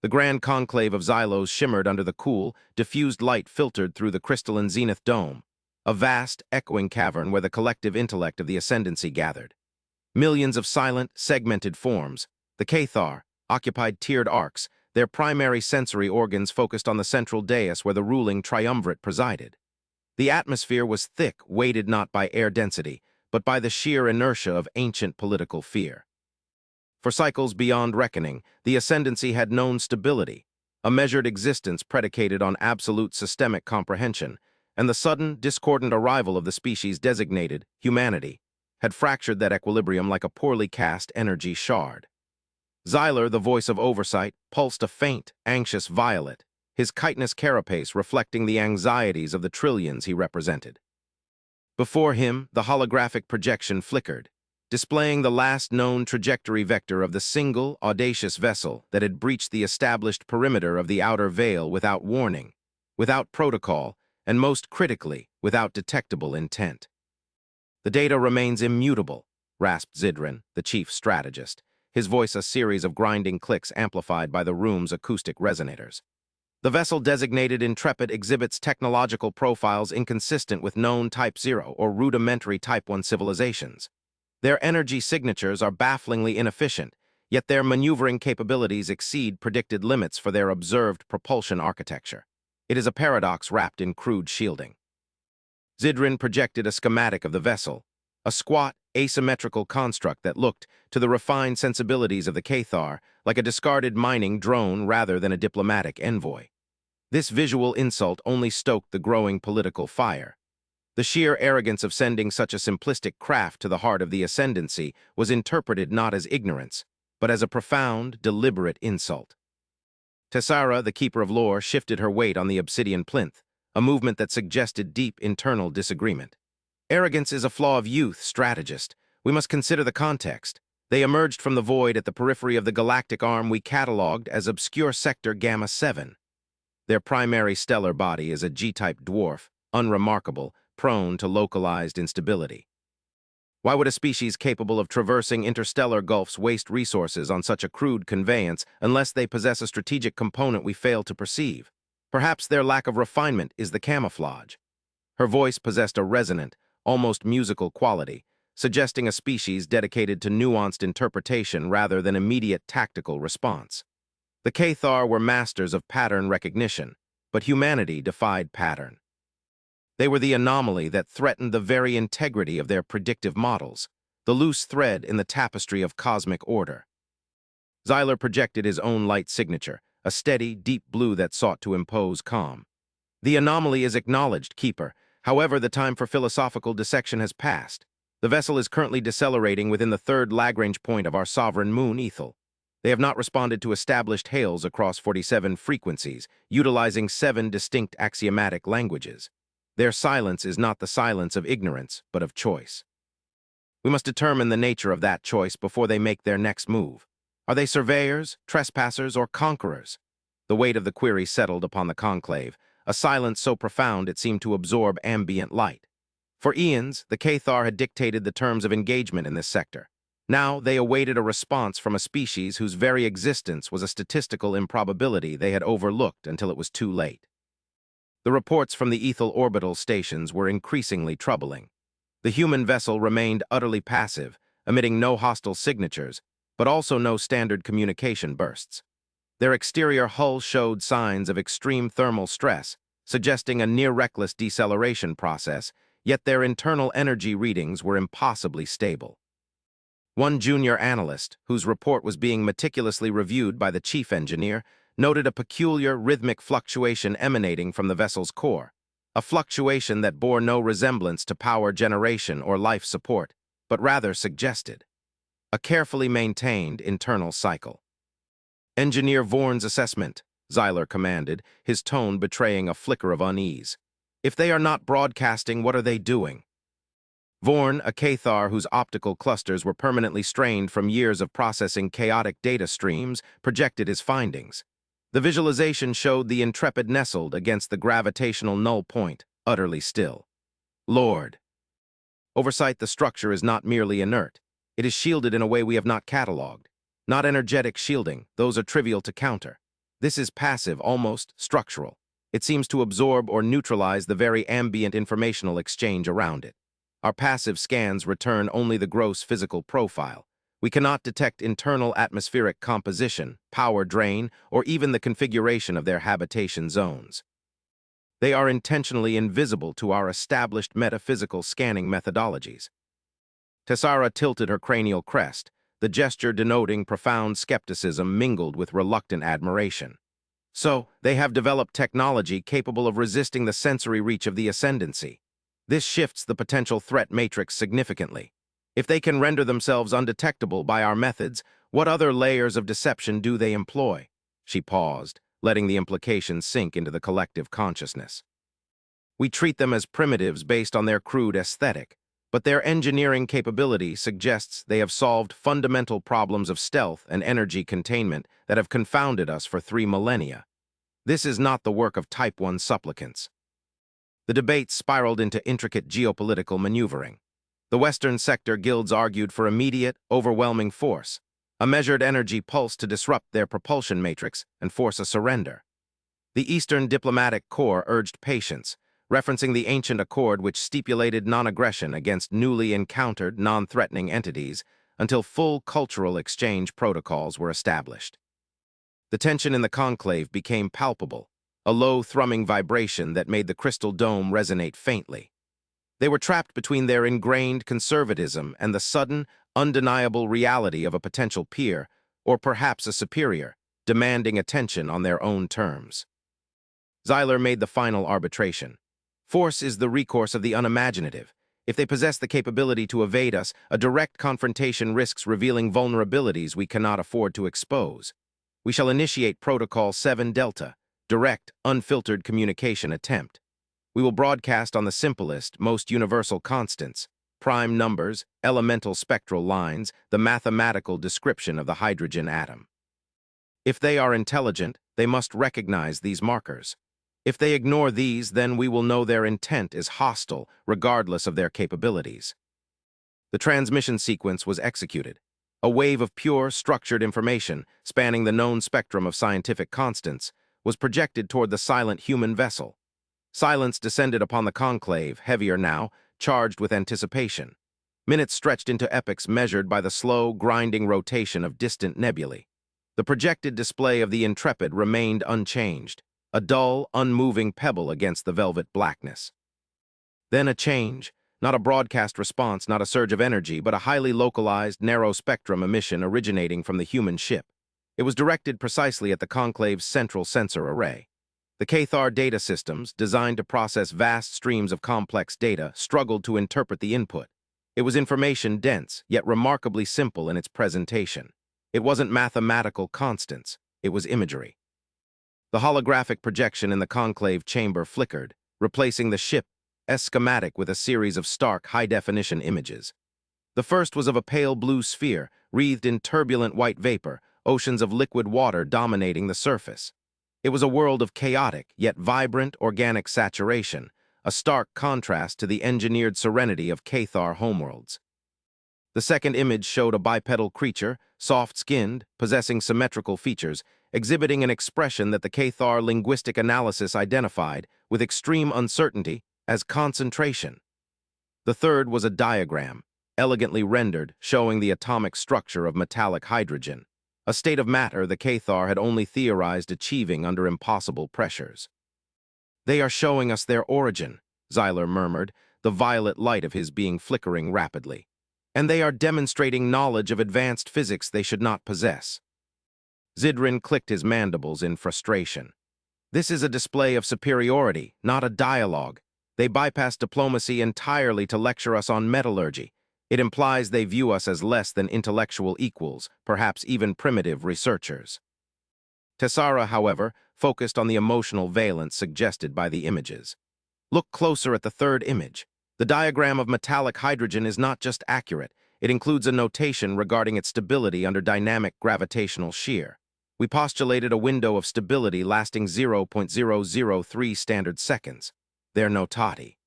The grand conclave of Xylos shimmered under the cool, diffused light filtered through the crystalline zenith dome, a vast, echoing cavern where the collective intellect of the ascendancy gathered. Millions of silent, segmented forms, the Cathar, occupied tiered arcs, their primary sensory organs focused on the central dais where the ruling triumvirate presided. The atmosphere was thick, weighted not by air density, but by the sheer inertia of ancient political fear. For cycles beyond reckoning, the ascendancy had known stability, a measured existence predicated on absolute systemic comprehension, and the sudden, discordant arrival of the species designated humanity had fractured that equilibrium like a poorly cast energy shard. Xyler, the voice of oversight, pulsed a faint, anxious violet, his chitinous carapace reflecting the anxieties of the trillions he represented. Before him, the holographic projection flickered, displaying the last known trajectory vector of the single, audacious vessel that had breached the established perimeter of the outer veil without warning, without protocol, and most critically, without detectable intent. "The data remains immutable," rasped Zidran, the chief strategist, his voice a series of grinding clicks amplified by the room's acoustic resonators. "The vessel designated Intrepid exhibits technological profiles inconsistent with known Type 0 or rudimentary Type 1 civilizations. Their energy signatures are bafflingly inefficient, yet their maneuvering capabilities exceed predicted limits for their observed propulsion architecture. It is a paradox wrapped in crude shielding." Zidran projected a schematic of the vessel, a squat, asymmetrical construct that looked, to the refined sensibilities of the Cathar, like a discarded mining drone rather than a diplomatic envoy. This visual insult only stoked the growing political fire. The sheer arrogance of sending such a simplistic craft to the heart of the ascendancy was interpreted not as ignorance, but as a profound, deliberate insult. Tessara, the keeper of lore, shifted her weight on the obsidian plinth, a movement that suggested deep internal disagreement. "Arrogance is a flaw of youth, strategist. We must consider the context. They emerged from the void at the periphery of the galactic arm we catalogued as obscure sector Gamma 7. Their primary stellar body is a G-type dwarf, unremarkable, prone to localized instability. Why would a species capable of traversing interstellar gulfs waste resources on such a crude conveyance unless they possess a strategic component we fail to perceive? Perhaps their lack of refinement is the camouflage." Her voice possessed a resonant, almost musical quality, suggesting a species dedicated to nuanced interpretation rather than immediate tactical response. The Cathar were masters of pattern recognition, but humanity defied pattern. They were the anomaly that threatened the very integrity of their predictive models, the loose thread in the tapestry of cosmic order. Xyler projected his own light signature, a steady, deep blue that sought to impose calm. "The anomaly is acknowledged, Keeper. However, the time for philosophical dissection has passed. The vessel is currently decelerating within the third Lagrange point of our sovereign moon, Ethel. They have not responded to established hails across 47 frequencies, utilizing 7 distinct axiomatic languages. Their silence is not the silence of ignorance, but of choice. We must determine the nature of that choice before they make their next move. Are they surveyors, trespassers, or conquerors?" The weight of the query settled upon the conclave, a silence so profound it seemed to absorb ambient light. For eons, the Cathar had dictated the terms of engagement in this sector. Now they awaited a response from a species whose very existence was a statistical improbability they had overlooked until it was too late. The reports from the Ethel orbital stations were increasingly troubling. The human vessel remained utterly passive, emitting no hostile signatures, but also no standard communication bursts. Their exterior hull showed signs of extreme thermal stress, suggesting a near-reckless deceleration process, yet their internal energy readings were impossibly stable. One junior analyst, whose report was being meticulously reviewed by the chief engineer, noted a peculiar rhythmic fluctuation emanating from the vessel's core, a fluctuation that bore no resemblance to power generation or life support, but rather suggested a carefully maintained internal cycle. "Engineer Vorn's assessment," Xyler commanded, his tone betraying a flicker of unease. "If they are not broadcasting, what are they doing?" Vorn, a Cathar whose optical clusters were permanently strained from years of processing chaotic data streams, projected his findings. The visualization showed the Intrepid nestled against the gravitational null point, utterly still. "Lord." Oversight, the structure is not merely inert. It is shielded in a way we have not catalogued. Not energetic shielding, those are trivial to counter. This is passive, almost structural. It seems to absorb or neutralize the very ambient informational exchange around it. Our passive scans return only the gross physical profile. We cannot detect internal atmospheric composition, power drain, or even the configuration of their habitation zones. They are intentionally invisible to our established metaphysical scanning methodologies. Tessara tilted her cranial crest, the gesture denoting profound skepticism mingled with reluctant admiration. So, they have developed technology capable of resisting the sensory reach of the ascendancy. This shifts the potential threat matrix significantly. If they can render themselves undetectable by our methods, what other layers of deception do they employ? She paused, letting the implications sink into the collective consciousness. We treat them as primitives based on their crude aesthetic, but their engineering capability suggests they have solved fundamental problems of stealth and energy containment that have confounded us for 3 millennia. This is not the work of Type 1 supplicants. The debate spiraled into intricate geopolitical maneuvering. The Western sector guilds argued for immediate, overwhelming force, a measured energy pulse to disrupt their propulsion matrix and force a surrender. The Eastern diplomatic corps urged patience, referencing the ancient accord which stipulated non-aggression against newly encountered, non-threatening entities until full cultural exchange protocols were established. The tension in the conclave became palpable, a low thrumming vibration that made the crystal dome resonate faintly. They were trapped between their ingrained conservatism and the sudden, undeniable reality of a potential peer, or perhaps a superior, demanding attention on their own terms. Xyler made the final arbitration. Force is the recourse of the unimaginative. If they possess the capability to evade us, a direct confrontation risks revealing vulnerabilities we cannot afford to expose. We shall initiate Protocol 7 Delta, direct, unfiltered communication attempt. We will broadcast on the simplest, most universal constants, prime numbers, elemental spectral lines, the mathematical description of the hydrogen atom. If they are intelligent, they must recognize these markers. If they ignore these, then we will know their intent is hostile, regardless of their capabilities. The transmission sequence was executed. A wave of pure, structured information, spanning the known spectrum of scientific constants, was projected toward the silent human vessel. Silence descended upon the conclave, heavier now, charged with anticipation. Minutes stretched into epochs measured by the slow, grinding rotation of distant nebulae. The projected display of the Intrepid remained unchanged, a dull, unmoving pebble against the velvet blackness. Then a change, not a broadcast response, not a surge of energy, but a highly localized, narrow-spectrum emission originating from the human ship. It was directed precisely at the conclave's central sensor array. The Cathar data systems, designed to process vast streams of complex data, struggled to interpret the input. It was information dense, yet remarkably simple in its presentation. It wasn't mathematical constants, it was imagery. The holographic projection in the conclave chamber flickered, replacing the ship's schematic with a series of stark, high-definition images. The first was of a pale blue sphere, wreathed in turbulent white vapor, oceans of liquid water dominating the surface. It was a world of chaotic, yet vibrant, organic saturation, a stark contrast to the engineered serenity of Cathar homeworlds. The second image showed a bipedal creature, soft-skinned, possessing symmetrical features, exhibiting an expression that the Cathar linguistic analysis identified, with extreme uncertainty, as concentration. The third was a diagram, elegantly rendered, showing the atomic structure of metallic hydrogen, a state of matter the Cathar had only theorized achieving under impossible pressures. "They are showing us their origin," Xyler murmured, the violet light of his being flickering rapidly. "And they are demonstrating knowledge of advanced physics they should not possess." Zidrin clicked his mandibles in frustration. "This is a display of superiority, not a dialogue. They bypass diplomacy entirely to lecture us on metallurgy. It implies they view us as less than intellectual equals, perhaps even primitive researchers." Tessara, however, focused on the emotional valence suggested by the images. "Look closer at the third image. The diagram of metallic hydrogen is not just accurate, it includes a notation regarding its stability under dynamic gravitational shear. We postulated a window of stability lasting 0.003 standard seconds. Their notati.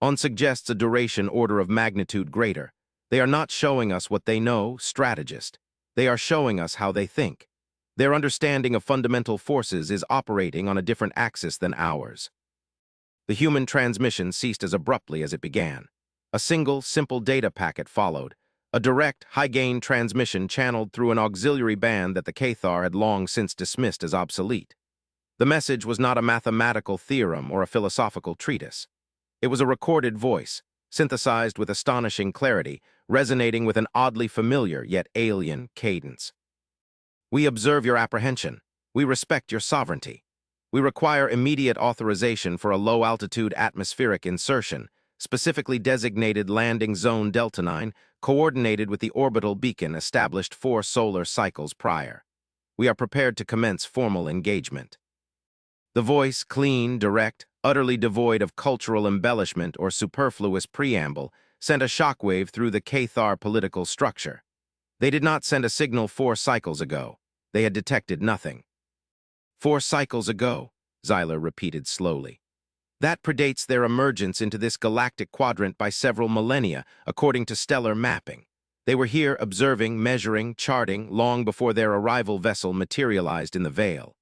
On suggests a duration order of magnitude greater. They are not showing us what they know, strategist. They are showing us how they think. Their understanding of fundamental forces is operating on a different axis than ours. The human transmission ceased as abruptly as it began. A single, simple data packet followed, a direct, high-gain transmission channeled through an auxiliary band that the Cathar had long since dismissed as obsolete. The message was not a mathematical theorem or a philosophical treatise. It was a recorded voice, synthesized with astonishing clarity, resonating with an oddly familiar yet alien cadence. We observe your apprehension. We respect your sovereignty. We require immediate authorization for a low-altitude atmospheric insertion, specifically designated landing zone Delta 9, coordinated with the orbital beacon established 4 solar cycles prior. We are prepared to commence formal engagement. The voice, clean, direct, utterly devoid of cultural embellishment or superfluous preamble, sent a shockwave through the Cathar political structure. They did not send a signal 4 cycles ago. They had detected nothing. 4 cycles ago, Xyler repeated slowly. That predates their emergence into this galactic quadrant by several millennia, according to stellar mapping. They were here observing, measuring, charting, long before their arrival vessel materialized in the veil.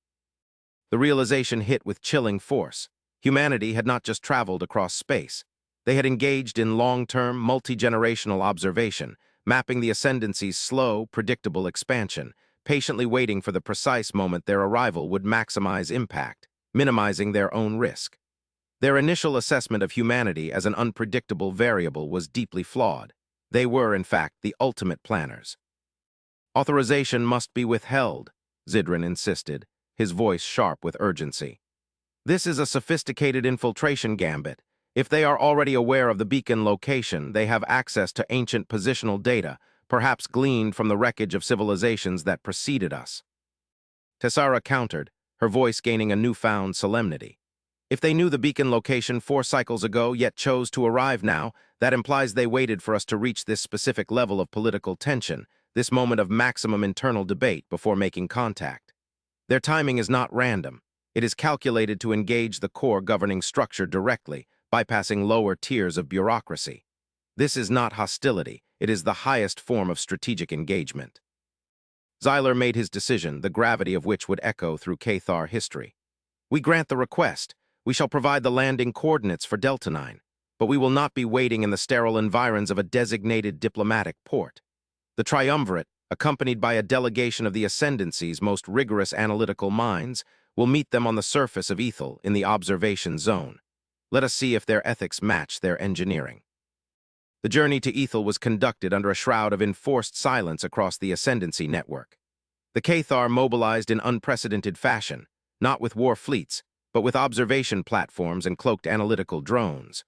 The realization hit with chilling force. Humanity had not just traveled across space. They had engaged in long-term, multi-generational observation, mapping the ascendancy's slow, predictable expansion, patiently waiting for the precise moment their arrival would maximize impact, minimizing their own risk. Their initial assessment of humanity as an unpredictable variable was deeply flawed. They were, in fact, the ultimate planners. Authorization must be withheld, Zidran insisted, his voice sharp with urgency. This is a sophisticated infiltration gambit. If they are already aware of the beacon location, they have access to ancient positional data, perhaps gleaned from the wreckage of civilizations that preceded us. Tessara countered, her voice gaining a newfound solemnity. If they knew the beacon location 4 cycles ago yet chose to arrive now, that implies they waited for us to reach this specific level of political tension, this moment of maximum internal debate before making contact. Their timing is not random. It is calculated to engage the core governing structure directly, bypassing lower tiers of bureaucracy. This is not hostility. It is the highest form of strategic engagement. Xyler made his decision, the gravity of which would echo through Cathar history. We grant the request. We shall provide the landing coordinates for Delta 9, but we will not be waiting in the sterile environs of a designated diplomatic port. The triumvirate, accompanied by a delegation of the Ascendancy's most rigorous analytical minds, will meet them on the surface of Ethel in the observation zone. Let us see if their ethics match their engineering. The journey to Ethel was conducted under a shroud of enforced silence across the Ascendancy network. The Cathar mobilized in unprecedented fashion, not with war fleets, but with observation platforms and cloaked analytical drones.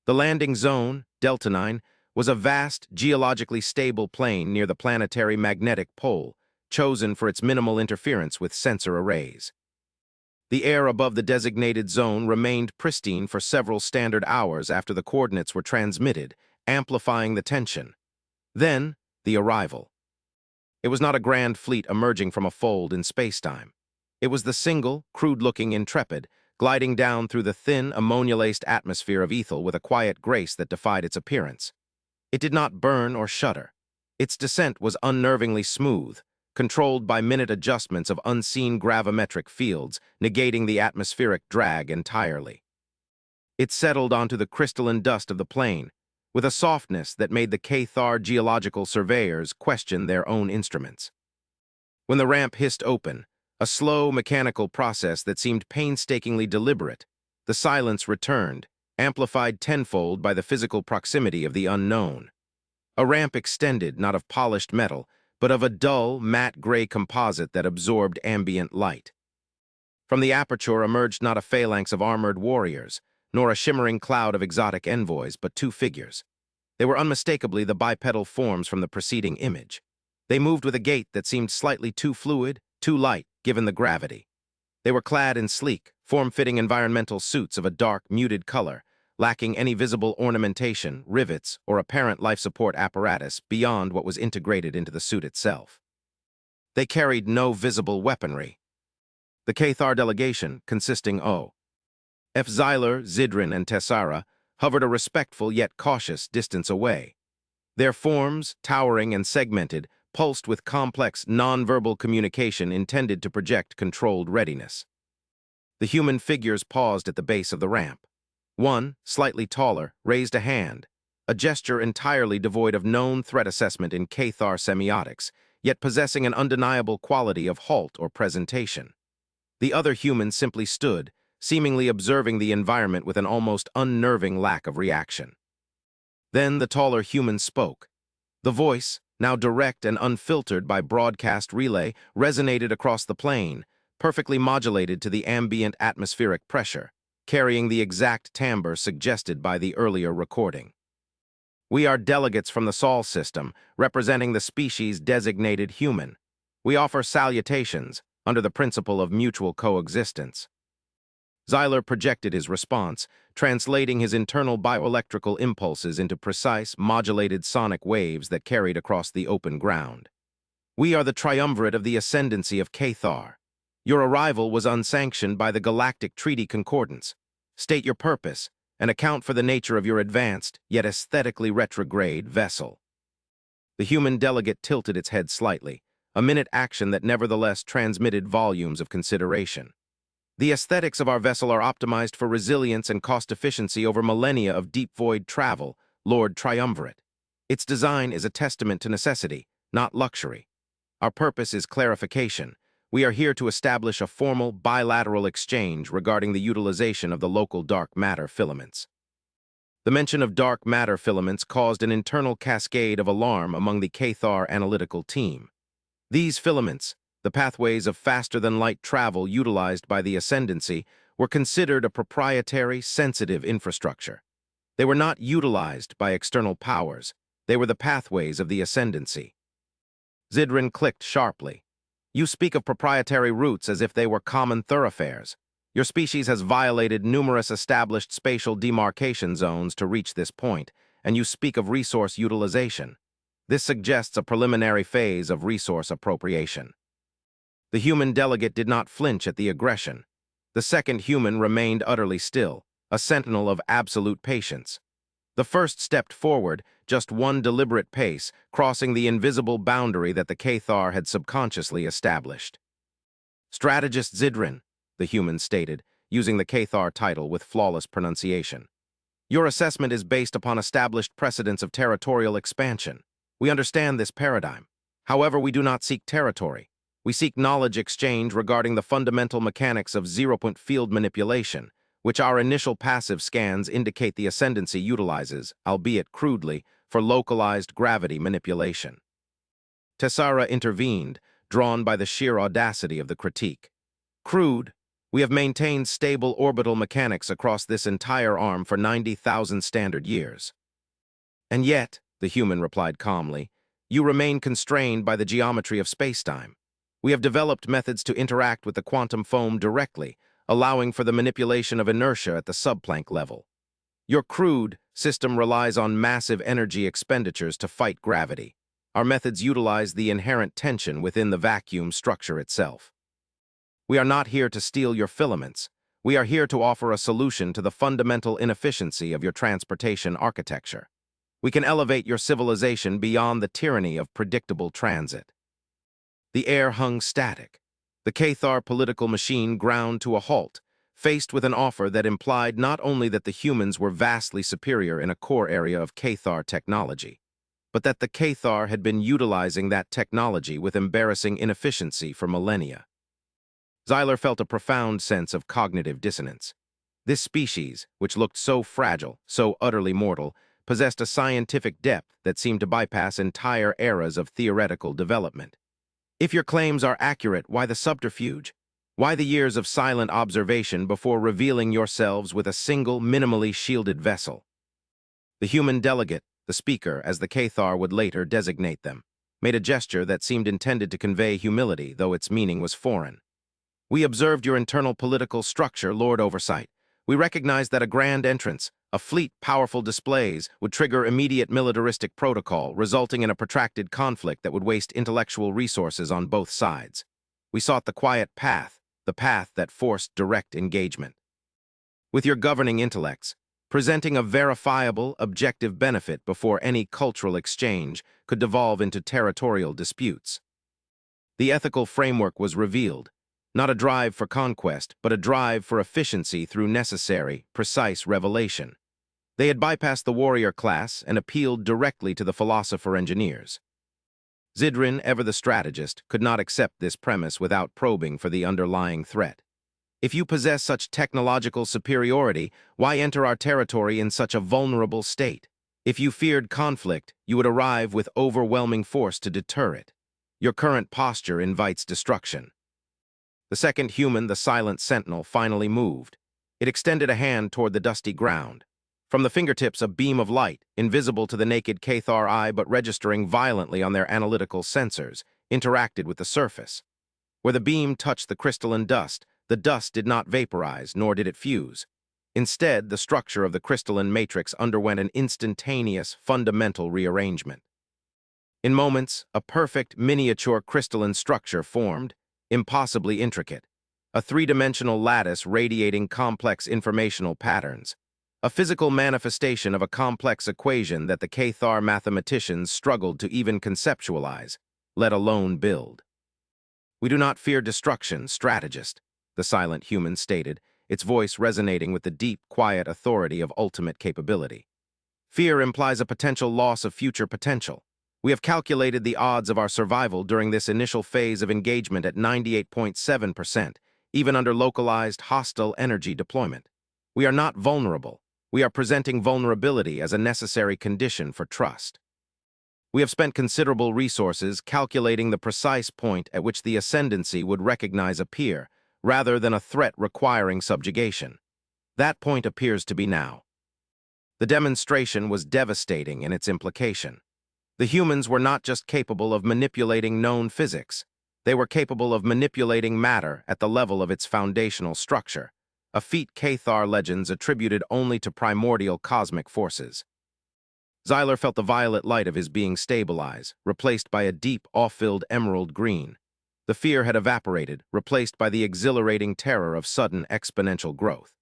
The landing zone, Delta 9, was a vast, geologically stable plain near the planetary magnetic pole, chosen for its minimal interference with sensor arrays. The air above the designated zone remained pristine for several standard hours after the coordinates were transmitted, amplifying the tension. Then, the arrival. It was not a grand fleet emerging from a fold in spacetime. It was the single, crude-looking Intrepid, gliding down through the thin, ammonia-laced atmosphere of Ethel with a quiet grace that defied its appearance. It did not burn or shudder. Its descent was unnervingly smooth, controlled by minute adjustments of unseen gravimetric fields, negating the atmospheric drag entirely. It settled onto the crystalline dust of the plain, with a softness that made the Cathar geological surveyors question their own instruments. When the ramp hissed open, a slow, mechanical process that seemed painstakingly deliberate, the silence returned, amplified tenfold by the physical proximity of the unknown. A ramp extended, not of polished metal, but of a dull, matte gray composite that absorbed ambient light. From the aperture emerged not a phalanx of armored warriors, nor a shimmering cloud of exotic envoys, but 2 figures. They were unmistakably the bipedal forms from the preceding image. They moved with a gait that seemed slightly too fluid, too light, given the gravity. They were clad in sleek, form-fitting environmental suits of a dark, muted color, lacking any visible ornamentation, rivets, or apparent life support apparatus beyond what was integrated into the suit itself. They carried no visible weaponry. The Cathar delegation, consisting of Xyler, Zidran, and Tessara, hovered a respectful yet cautious distance away. Their forms, towering and segmented, pulsed with complex, nonverbal communication intended to project controlled readiness. The human figures paused at the base of the ramp. One, slightly taller, raised a hand, a gesture entirely devoid of known threat assessment in Cathar semiotics, yet possessing an undeniable quality of halt or presentation. The other human simply stood, seemingly observing the environment with an almost unnerving lack of reaction. Then the taller human spoke. The voice, now direct and unfiltered by broadcast relay, resonated across the plane, perfectly modulated to the ambient atmospheric pressure, carrying the exact timbre suggested by the earlier recording. "We are delegates from the Sol system, representing the species designated human. We offer salutations, under the principle of mutual coexistence." Xyler projected his response, translating his internal bioelectrical impulses into precise, modulated sonic waves that carried across the open ground. "We are the triumvirate of the ascendancy of Cathar. Your arrival was unsanctioned by the Galactic Treaty Concordance. State your purpose, and account for the nature of your advanced, yet aesthetically retrograde, vessel." The human delegate tilted its head slightly, a minute action that nevertheless transmitted volumes of consideration. "The aesthetics of our vessel are optimized for resilience and cost efficiency over millennia of deep void travel, Lord Triumvirate. Its design is a testament to necessity, not luxury. Our purpose is clarification. We are here to establish a formal, bilateral exchange regarding the utilization of the local dark matter filaments." The mention of dark matter filaments caused an internal cascade of alarm among the Cathar analytical team. These filaments, the pathways of faster-than-light travel utilized by the Ascendancy, were considered a proprietary, sensitive infrastructure. They were not utilized by external powers. They were the pathways of the Ascendancy. Zidrin clicked sharply. "You speak of proprietary routes as if they were common thoroughfares. Your species has violated numerous established spatial demarcation zones to reach this point, and you speak of resource utilization. This suggests a preliminary phase of resource appropriation." The human delegate did not flinch at the aggression. The second human remained utterly still, a sentinel of absolute patience. The first stepped forward, just one deliberate pace, crossing the invisible boundary that the Cathar had subconsciously established. "Strategist Zidrin," the human stated, using the Cathar title with flawless pronunciation. "Your assessment is based upon established precedents of territorial expansion. We understand this paradigm. However, we do not seek territory. We seek knowledge exchange regarding the fundamental mechanics of zero-point field manipulation, which our initial passive scans indicate the Ascendancy utilizes, albeit crudely, for localized gravity manipulation." Tessara intervened, drawn by the sheer audacity of the critique. "Crude, we have maintained stable orbital mechanics across this entire arm for 90,000 standard years." "And yet," the human replied calmly, "you remain constrained by the geometry of spacetime. We have developed methods to interact with the quantum foam directly, allowing for the manipulation of inertia at the subplank level. Your crude system relies on massive energy expenditures to fight gravity. Our methods utilize the inherent tension within the vacuum structure itself. We are not here to steal your filaments. We are here to offer a solution to the fundamental inefficiency of your transportation architecture. We can elevate your civilization beyond the tyranny of predictable transit." The air hung static. The Cathar political machine ground to a halt, faced with an offer that implied not only that the humans were vastly superior in a core area of Cathar technology, but that the Cathar had been utilizing that technology with embarrassing inefficiency for millennia. Xyler felt a profound sense of cognitive dissonance. This species, which looked so fragile, so utterly mortal, possessed a scientific depth that seemed to bypass entire eras of theoretical development. If your claims are accurate, why the subterfuge? Why the years of silent observation before revealing yourselves with a single, minimally shielded vessel? The human delegate, the speaker, as the Cathar would later designate them, made a gesture that seemed intended to convey humility, though its meaning was foreign. "We observed your internal political structure, Lord Oversight. We recognized that a grand entrance, a fleet powerful displays, would trigger immediate militaristic protocol, resulting in a protracted conflict that would waste intellectual resources on both sides. We sought the quiet path, the path that forced direct engagement. With your governing intellects, presenting a verifiable, objective benefit before any cultural exchange could devolve into territorial disputes. The ethical framework was revealed, not a drive for conquest, but a drive for efficiency through necessary, precise revelation. They had bypassed the warrior class and appealed directly to the philosopher-engineers. Zidrin, ever the strategist, could not accept this premise without probing for the underlying threat. If you possess such technological superiority, why enter our territory in such a vulnerable state? If you feared conflict, you would arrive with overwhelming force to deter it. Your current posture invites destruction. The second human, the silent sentinel, finally moved. It extended a hand toward the dusty ground. From the fingertips, a beam of light, invisible to the naked Cathar eye but registering violently on their analytical sensors, interacted with the surface. Where the beam touched the crystalline dust, the dust did not vaporize, nor did it fuse. Instead, the structure of the crystalline matrix underwent an instantaneous, fundamental rearrangement. In moments, a perfect, miniature crystalline structure formed, impossibly intricate, a three-dimensional lattice radiating complex informational patterns, a physical manifestation of a complex equation that the Cathar mathematicians struggled to even conceptualize, let alone build. "We do not fear destruction, strategist," the silent human stated, its voice resonating with the deep, quiet authority of ultimate capability. "Fear implies a potential loss of future potential. We have calculated the odds of our survival during this initial phase of engagement at 98.7%, even under localized, hostile energy deployment. We are not vulnerable. We are presenting vulnerability as a necessary condition for trust. We have spent considerable resources calculating the precise point at which the ascendancy would recognize a peer, rather than a threat requiring subjugation. That point appears to be now." The demonstration was devastating in its implication. The humans were not just capable of manipulating known physics, they were capable of manipulating matter at the level of its foundational structure, a feat Cathar legends attributed only to primordial cosmic forces. Xyler felt the violet light of his being stabilize, replaced by a deep, awe-filled emerald green. The fear had evaporated, replaced by the exhilarating terror of sudden exponential growth.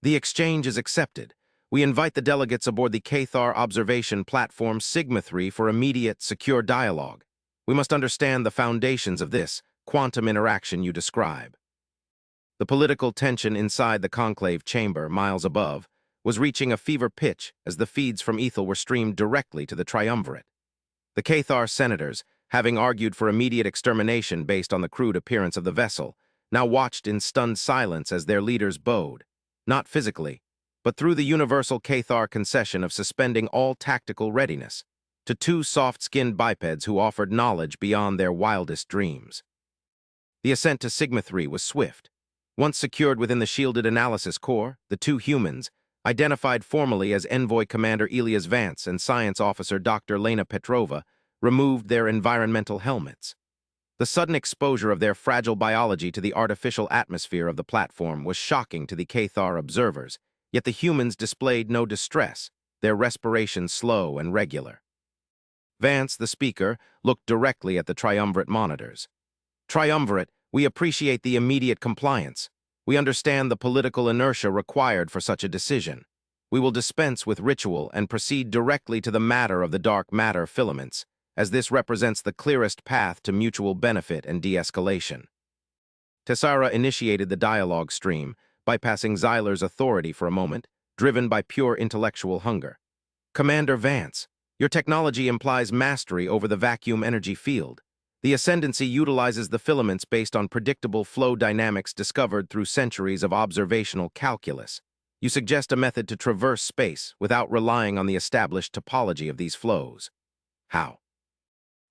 "The exchange is accepted. We invite the delegates aboard the Cathar observation platform Sigma-3 for immediate, secure dialogue. We must understand the foundations of this quantum interaction you describe." The political tension inside the conclave chamber, miles above, was reaching a fever pitch as the feeds from Ethel were streamed directly to the triumvirate. The Cathar senators, having argued for immediate extermination based on the crude appearance of the vessel, now watched in stunned silence as their leaders bowed, not physically, but through the universal Cathar concession of suspending all tactical readiness, to two soft-skinned bipeds who offered knowledge beyond their wildest dreams. The ascent to Sigma-3 was swift. Once secured within the shielded analysis core, the two humans, identified formally as Envoy Commander Elias Vance and Science Officer Dr. Lena Petrova, removed their environmental helmets. The sudden exposure of their fragile biology to the artificial atmosphere of the platform was shocking to the Cathar observers, yet the humans displayed no distress, their respiration slow and regular. Vance, the speaker, looked directly at the triumvirate monitors. "Triumvirate, we appreciate the immediate compliance. We understand the political inertia required for such a decision. We will dispense with ritual and proceed directly to the matter of the dark matter filaments, as this represents the clearest path to mutual benefit and de-escalation." Tessara initiated the dialogue stream, bypassing Xyler's authority for a moment, driven by pure intellectual hunger. "Commander Vance, your technology implies mastery over the vacuum energy field. The ascendancy utilizes the filaments based on predictable flow dynamics discovered through centuries of observational calculus. You suggest a method to traverse space without relying on the established topology of these flows. How?"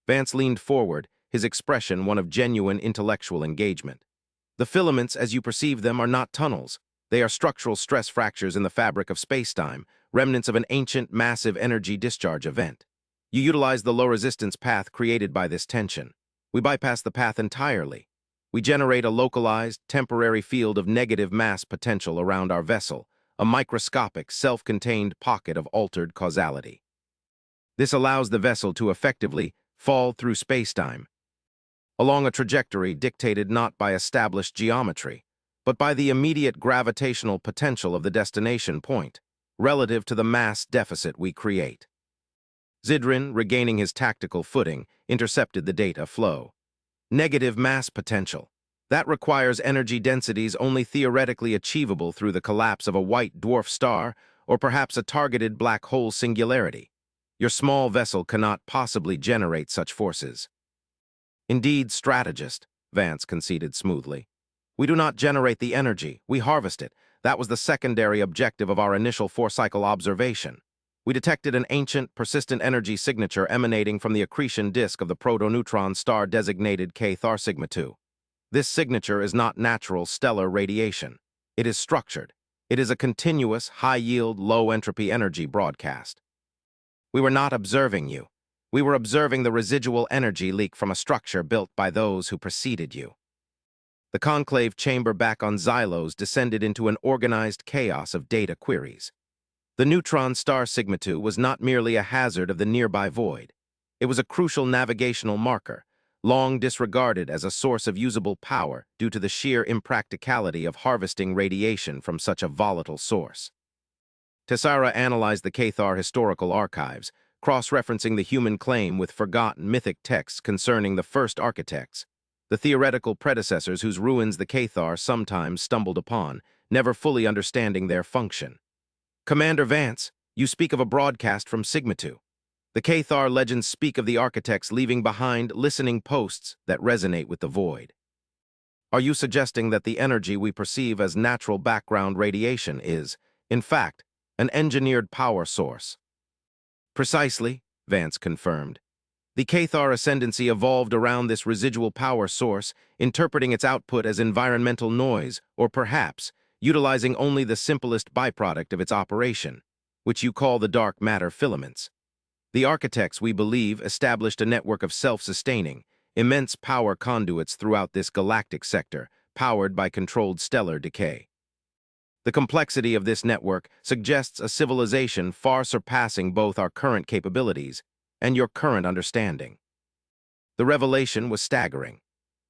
Vance leaned forward, his expression one of genuine intellectual engagement. "The filaments, as you perceive them, are not tunnels. They are structural stress fractures in the fabric of spacetime, remnants of an ancient, massive energy discharge event. You utilize the low-resistance path created by this tension. We bypass the path entirely. We generate a localized, temporary field of negative mass potential around our vessel, a microscopic, self-contained pocket of altered causality. This allows the vessel to effectively fall through spacetime, along a trajectory dictated not by established geometry, but by the immediate gravitational potential of the destination point. relative to the mass deficit we create. Zidrin, regaining his tactical footing, intercepted the data flow. Negative mass potential. That requires energy densities only theoretically achievable through the collapse of a white dwarf star or perhaps a targeted black hole singularity. Your small vessel cannot possibly generate such forces. Indeed, strategist, Vance conceded smoothly. We do not generate the energy, we harvest it. That was the secondary objective of our initial four-cycle observation. We detected an ancient, persistent energy signature emanating from the accretion disk of the protoneutron star designated K-Thar Sigma 2. This signature is not natural stellar radiation. It is structured. It is a continuous, high-yield, low-entropy energy broadcast. We were not observing you. We were observing the residual energy leak from a structure built by those who preceded you. The conclave chamber back on Xylos descended into an organized chaos of data queries. The neutron star Sigma 2 was not merely a hazard of the nearby void. It was a crucial navigational marker, long disregarded as a source of usable power due to the sheer impracticality of harvesting radiation from such a volatile source. Tessara analyzed the K-Thar historical archives, cross-referencing the human claim with forgotten mythic texts concerning the first architects, the theoretical predecessors whose ruins the K-Thar sometimes stumbled upon, never fully understanding their function. Commander Vance, you speak of a broadcast from Sigma 2. The K-Thar legends speak of the architects leaving behind listening posts that resonate with the void. Are you suggesting that the energy we perceive as natural background radiation is, in fact, an engineered power source? Precisely, Vance confirmed. The K-Thar ascendancy evolved around this residual power source, interpreting its output as environmental noise, or perhaps, utilizing only the simplest byproduct of its operation, which you call the dark matter filaments. The architects, we believe, established a network of self-sustaining, immense power conduits throughout this galactic sector, powered by controlled stellar decay. The complexity of this network suggests a civilization far surpassing both our current capabilities and your current understanding. The revelation was staggering.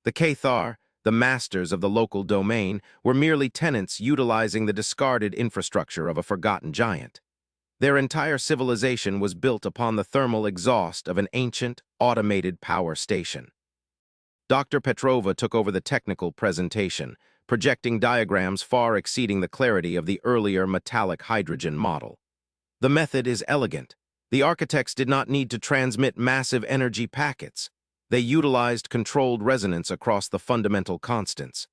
The K-Thar, the masters of the local domain, were merely tenants utilizing the discarded infrastructure of a forgotten giant. Their entire civilization was built upon the thermal exhaust of an ancient, automated power station. Dr. Petrova took over the technical presentation, projecting diagrams far exceeding the clarity of the earlier metallic hydrogen model. The method is elegant. The architects did not need to transmit massive energy packets. They utilized controlled resonance across the fundamental constants.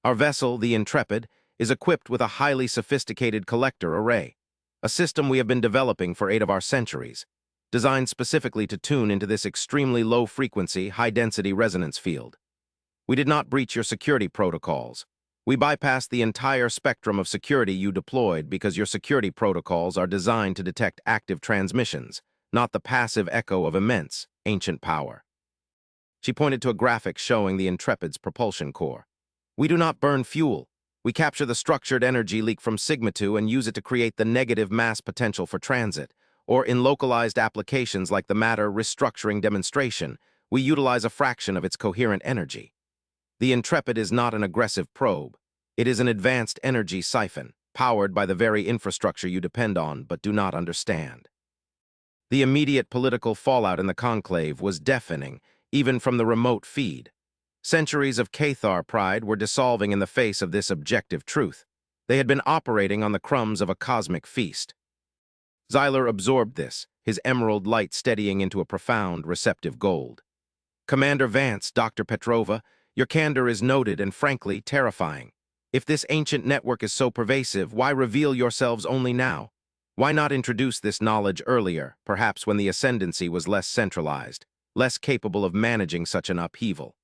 Our vessel, the Intrepid, is equipped with a highly sophisticated collector array, a system we have been developing for 8 of our centuries, designed specifically to tune into this extremely low-frequency, high-density resonance field. We did not breach your security protocols. We bypassed the entire spectrum of security you deployed because your security protocols are designed to detect active transmissions, not the passive echo of immense, ancient power. She pointed to a graphic showing the Intrepid's propulsion core. We do not burn fuel. We capture the structured energy leak from Sigma 2 and use it to create the negative mass potential for transit, or in localized applications like the matter restructuring demonstration, we utilize a fraction of its coherent energy. The Intrepid is not an aggressive probe. It is an advanced energy siphon, powered by the very infrastructure you depend on but do not understand. The immediate political fallout in the conclave was deafening, even from the remote feed. Centuries of K-Thar pride were dissolving in the face of this objective truth. They had been operating on the crumbs of a cosmic feast. Xyler absorbed this, his emerald light steadying into a profound, receptive gold. Commander Vance, Dr. Petrova, your candor is noted and frankly terrifying. If this ancient network is so pervasive, why reveal yourselves only now? Why not introduce this knowledge earlier, perhaps when the ascendancy was less centralized, less capable of managing such an upheaval?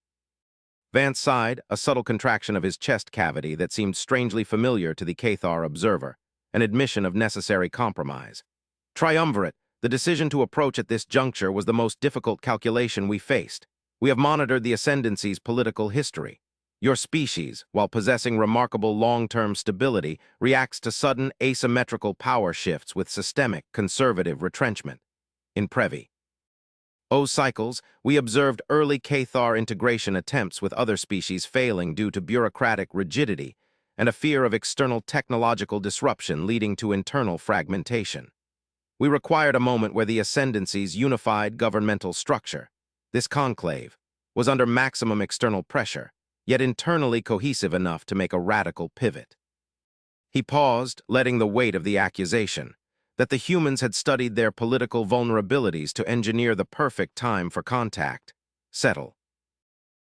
Vance sighed, a subtle contraction of his chest cavity that seemed strangely familiar to the K-Thar observer, an admission of necessary compromise. Triumvirate, the decision to approach at this juncture was the most difficult calculation we faced. We have monitored the ascendancy's political history. Your species, while possessing remarkable long-term stability, reacts to sudden asymmetrical power shifts with systemic, conservative retrenchment. In Previ. Cycles, we observed early K-Thar integration attempts with other species failing due to bureaucratic rigidity, and a fear of external technological disruption leading to internal fragmentation. We required a moment where the Ascendancy's unified governmental structure, this conclave, was under maximum external pressure, yet internally cohesive enough to make a radical pivot. He paused, letting the weight of the accusation, that the humans had studied their political vulnerabilities to engineer the perfect time for contact, settle.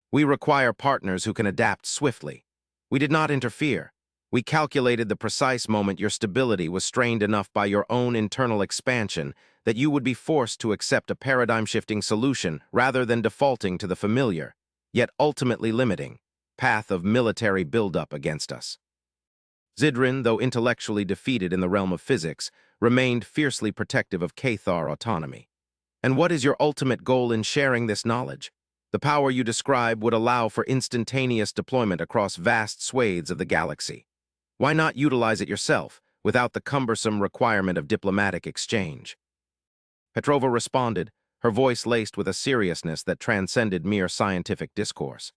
We require partners who can adapt swiftly. We did not interfere. We calculated the precise moment your stability was strained enough by your own internal expansion that you would be forced to accept a paradigm-shifting solution rather than defaulting to the familiar, yet ultimately limiting, path of military buildup against us. Zidrin, though intellectually defeated in the realm of physics, remained fiercely protective of Cathar autonomy. And what is your ultimate goal in sharing this knowledge? The power you describe would allow for instantaneous deployment across vast swathes of the galaxy. Why not utilize it yourself, without the cumbersome requirement of diplomatic exchange? Petrova responded, her voice laced with a seriousness that transcended mere scientific discourse.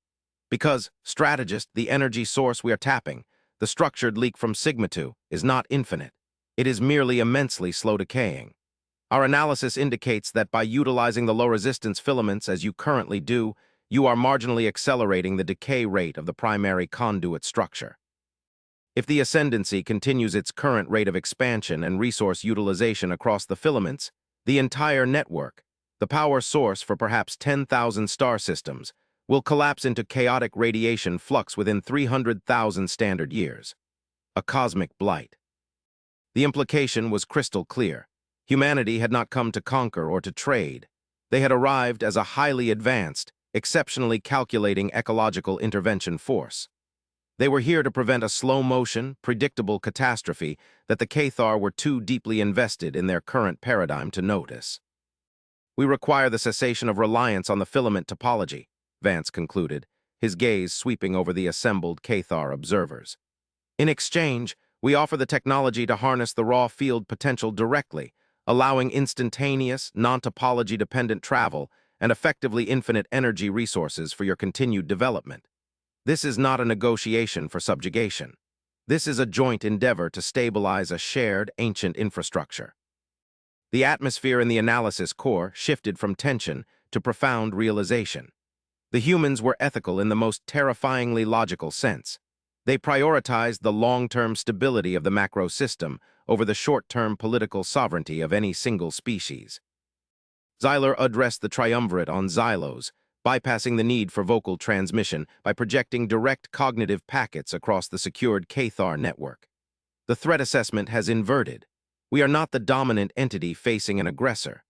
Because, strategist, the energy source we are tapping, the structured leak from Sigma-2, is not infinite. It is merely immensely slow decaying. Our analysis indicates that by utilizing the low-resistance filaments as you currently do, you are marginally accelerating the decay rate of the primary conduit structure. If the Ascendancy continues its current rate of expansion and resource utilization across the filaments, the entire network, the power source for perhaps 10,000 star systems, will collapse into chaotic radiation flux within 300,000 standard years. A cosmic blight. The implication was crystal clear. Humanity had not come to conquer or to trade. They had arrived as a highly advanced, exceptionally calculating ecological intervention force. They were here to prevent a slow-motion, predictable catastrophe that the Cathar were too deeply invested in their current paradigm to notice. We require the cessation of reliance on the filament topology, Vance concluded, his gaze sweeping over the assembled Cathar observers. In exchange, we offer the technology to harness the raw field potential directly, allowing instantaneous, non-topology-dependent travel and effectively infinite energy resources for your continued development. This is not a negotiation for subjugation. This is a joint endeavor to stabilize a shared, ancient infrastructure. The atmosphere in the analysis core shifted from tension to profound realization. The humans were ethical in the most terrifyingly logical sense. They prioritized the long-term stability of the macro system over the short-term political sovereignty of any single species. Xyler addressed the triumvirate on Xylos, bypassing the need for vocal transmission by projecting direct cognitive packets across the secured Cathar network. The threat assessment has inverted. We are not the dominant entity facing an aggressor.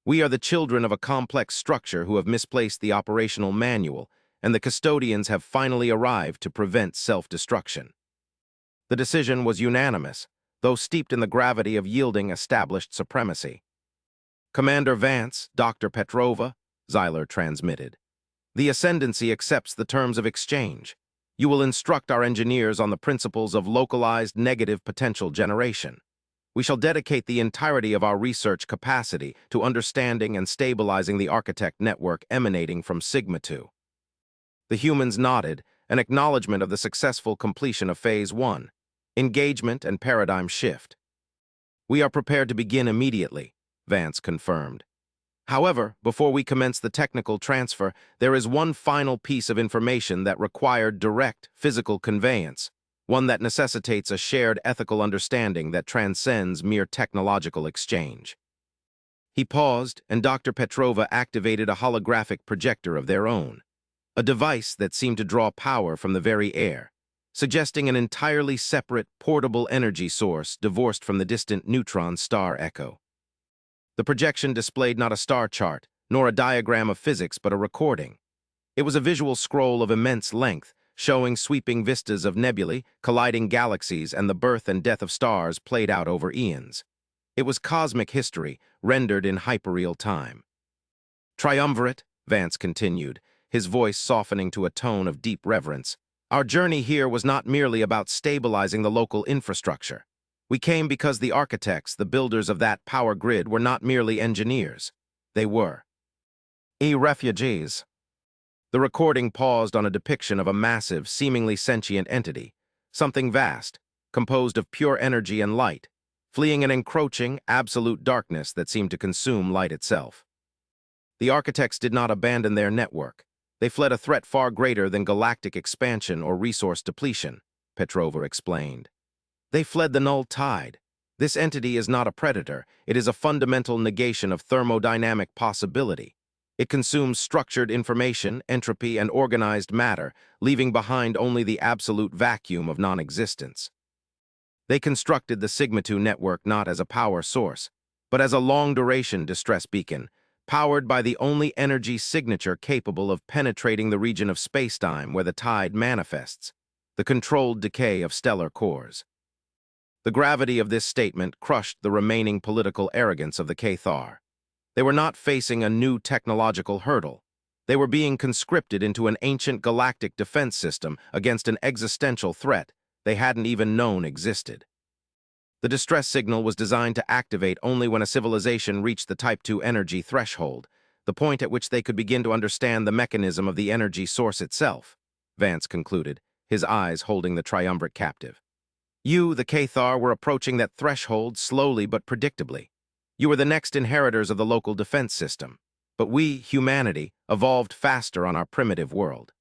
We are the children of a complex structure who have misplaced the operational manual, and the custodians have finally arrived to prevent self-destruction. The decision was unanimous, though steeped in the gravity of yielding established supremacy. Commander Vance, Dr. Petrova, Xyler transmitted. The Ascendancy accepts the terms of exchange. You will instruct our engineers on the principles of localized negative potential generation. We shall dedicate the entirety of our research capacity to understanding and stabilizing the architect network emanating from Sigma-2. The humans nodded, an acknowledgement of the successful completion of Phase 1, engagement and paradigm shift. We are prepared to begin immediately, Vance confirmed. However, before we commence the technical transfer, there is one final piece of information that required direct physical conveyance, one that necessitates a shared ethical understanding that transcends mere technological exchange. He paused, and Dr. Petrova activated a holographic projector of their own, a device that seemed to draw power from the very air, suggesting an entirely separate, portable energy source divorced from the distant neutron star echo. The projection displayed not a star chart, nor a diagram of physics, but a recording. It was a visual scroll of immense length, showing sweeping vistas of nebulae, colliding galaxies, and the birth and death of stars played out over eons. It was cosmic history, rendered in hyperreal time. Triumvirate, Vance continued, his voice softening to a tone of deep reverence. Our journey here was not merely about stabilizing the local infrastructure. We came because the architects, the builders of that power grid, were not merely engineers. They were refugees. The recording paused on a depiction of a massive, seemingly sentient entity, something vast, composed of pure energy and light, fleeing an encroaching, absolute darkness that seemed to consume light itself. The architects did not abandon their network. They fled a threat far greater than galactic expansion or resource depletion, Petrova explained. They fled the null tide. This entity is not a predator. It is a fundamental negation of thermodynamic possibility. It consumes structured information, entropy, and organized matter, leaving behind only the absolute vacuum of non-existence. They constructed the Sigma 2 network not as a power source, but as a long-duration distress beacon, powered by the only energy signature capable of penetrating the region of spacetime where the tide manifests, the controlled decay of stellar cores. The gravity of this statement crushed the remaining political arrogance of the Cathar. They were not facing a new technological hurdle. They were being conscripted into an ancient galactic defense system against an existential threat they hadn't even known existed. The distress signal was designed to activate only when a civilization reached the Type 2 energy threshold, the point at which they could begin to understand the mechanism of the energy source itself, Vance concluded, his eyes holding the triumvirate captive. You, the Cathar, were approaching that threshold slowly but predictably. You were the next inheritors of the local defense system, but we, humanity, evolved faster on our primitive world.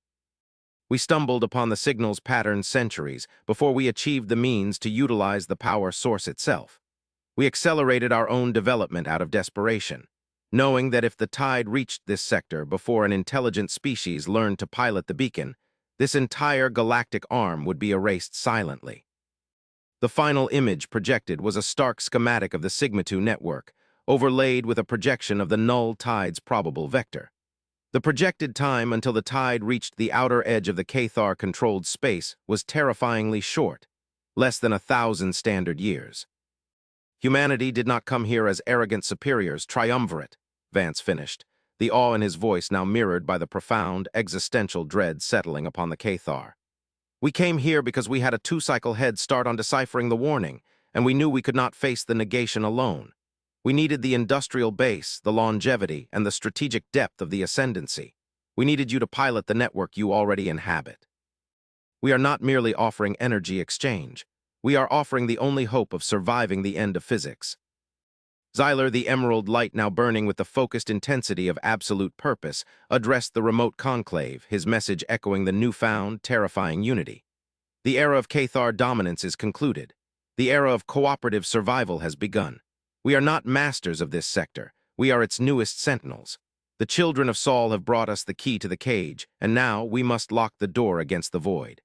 We stumbled upon the signal's pattern centuries before we achieved the means to utilize the power source itself. We accelerated our own development out of desperation, knowing that if the tide reached this sector before an intelligent species learned to pilot the beacon, this entire galactic arm would be erased silently. The final image projected was a stark schematic of the Sigma 2 network, overlaid with a projection of the null tide's probable vector. The projected time until the tide reached the outer edge of the Cathar-controlled space was terrifyingly short, less than 1,000 standard years. Humanity did not come here as arrogant superiors, triumvirate, Vance finished, the awe in his voice now mirrored by the profound, existential dread settling upon the Cathar. We came here because we had a 2-cycle head start on deciphering the warning, and we knew we could not face the negation alone. We needed the industrial base, the longevity, and the strategic depth of the ascendancy. We needed you to pilot the network you already inhabit. We are not merely offering energy exchange. We are offering the only hope of surviving the end of physics. Xyler, the emerald light now burning with the focused intensity of absolute purpose, addressed the remote conclave, his message echoing the newfound, terrifying unity. The era of Cathar dominance is concluded. The era of cooperative survival has begun. We are not masters of this sector. We are its newest sentinels. The children of Saul have brought us the key to the cage, and now we must lock the door against the void.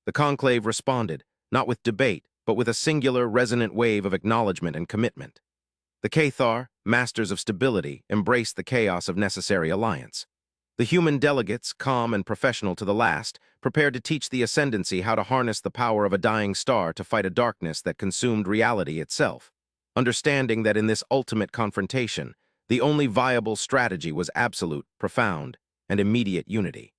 The conclave responded, not with debate, but with a singular, resonant wave of acknowledgement and commitment. The Cathar, masters of stability, embraced the chaos of necessary alliance. The human delegates, calm and professional to the last, prepared to teach the ascendancy how to harness the power of a dying star to fight a darkness that consumed reality itself, understanding that in this ultimate confrontation, the only viable strategy was absolute, profound, and immediate unity.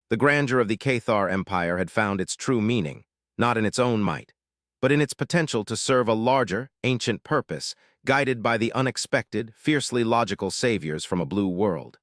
The grandeur of the Cathar Empire had found its true meaning, not in its own might, but in its potential to serve a larger, ancient purpose, guided by the unexpected, fiercely logical saviors from a blue world.